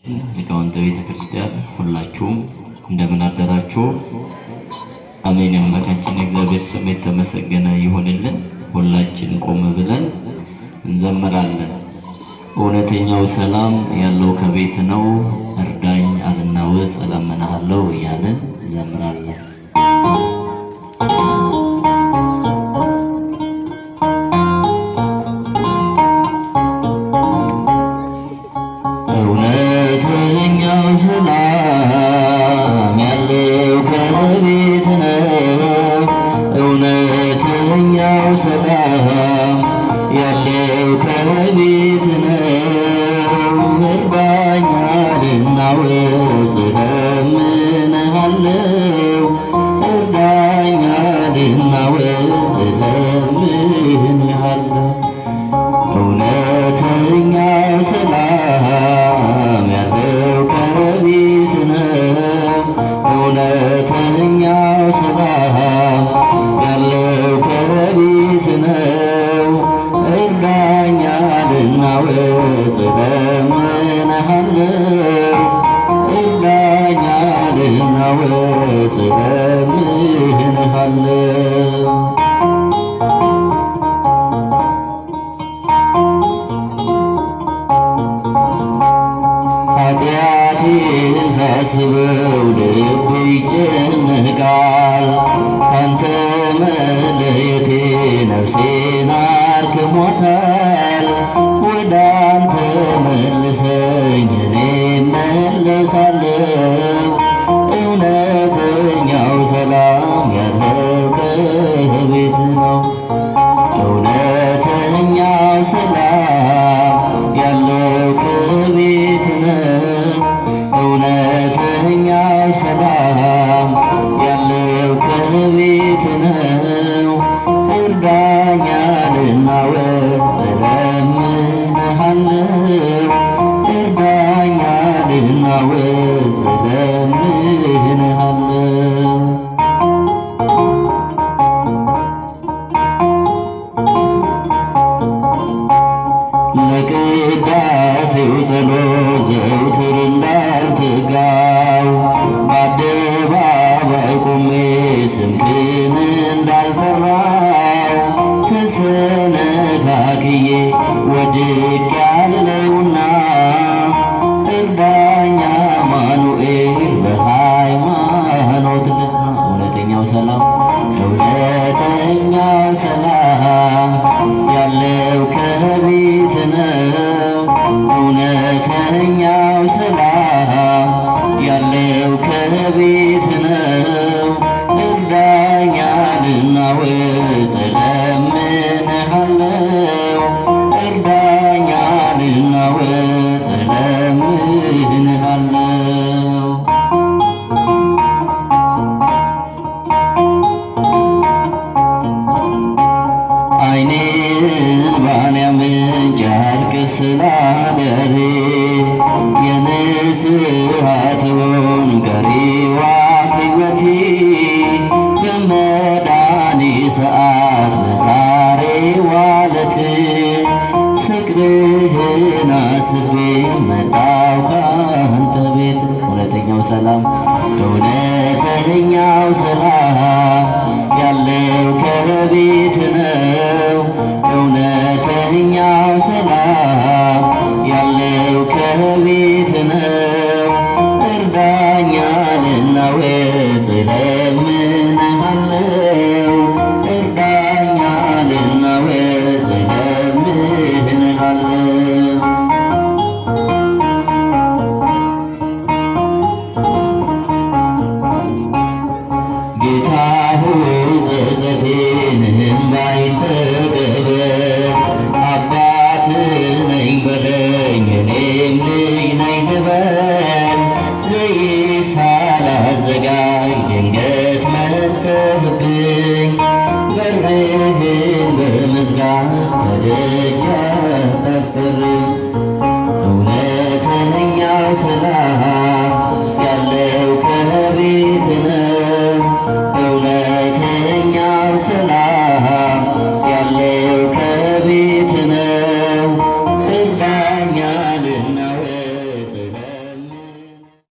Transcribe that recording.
ሊቃውንተ ቤተ ክርስቲያን ሁላችሁም እንደምን አደራችሁ? አሜን። አምላካችን እግዚአብሔር ስም የተመሰገነ ይሁንልን። ሁላችን ቆም ብለን እንዘምራለን። እውነተኛው ሰላም ያለው ከቤት ነው፣ እርዳኝ አልናወጽ እለምንሃለሁ እያለን እንዘምራለን። ሰላም ያለው ከቤት ነው፣ እርዳኝ አልናወጽ እለምንሃለሁ፣ እርዳኝ አልናወጽ እለምንሃለሁ። እውነተኛው ሰላም ያለው ከቤት ነው፣ እውነተኛው ሰላም ያለው ከቤት ነው፣ እርዳኝ አልናወጽ እለምንሃለሁ፣ እርዳኝ አልናወጽ እለምንሃለሁ። ኃጢአቴን ሳስበው ልብ ይጨነቃል፣ ካንተ መለየቴ ነፍሴን አርክሟታል። ወደ አንተ መልሰኝ እኔ እመለሳለሁ፣ እውነተኛው ሰላም ያለው ከቤት ነው፣ እውነተኛው ሰላም ያለው ከቤት ነው፣ እውነተኛው ሰላም ያለው ከቤት ነው። እርዳኝ አልናወጽ እለምንሃለሁ፣ እርዳኝ አልናወጽ እለምንሃለሁ። ለቅዳሴው ጸሎት ዘውትር እንዳልተጋው፣ በአደባባይ ቆሜ ስምህን እንዳልጠራው፣ ተሰነካክዬ ወድቄአለሁና እርዳኝ አማኑኤል በሃይማኖት ልጽና። እውነተኛው ሰላም እውነተኛው ሰላም ያለው ከቤት ነው፣ እውነተኛው ሰላም ያለው ከቤት ነው። እርዳኝ አልናወጽ እለምንሃለሁ፣ እርዳኝ አልናወጽ እለምንሃለሁ። ዓይኔን እንባን ያምንጭ ያልቅስ ስላደሬ፣ የንስሐ ትሁን ቀሪዋ ሕይወቴ፣ በመዳኔ ሰዓት በዛሬዋ ዕለት ፍቅርህን አስቤ መጣሁ ካንተ ቤት። እውነተኛው ሰላም እውነተኛው ሰላም ያለው ከቤት ነው፣ እውነተኛው ሰላም ያለው ከቤት ነው። እርዳኝ አልናወጽ እለምንሃለሁ፣ እርዳኝ አልናወጽ እለምንሃለሁ። ጌታ ሆይ ዘዘቴን እንባዬን ተቀበል፣ አባት ነኝ በለኝ እኔም ልጅ ነኝ ልበል። ዘይት ሳላዘጋጅ ድንገት መጥተህብኝ፣ በርህን በመዝጋት ከደጅ አታስቀረኝ። እውነተኛው ሰላም ያለው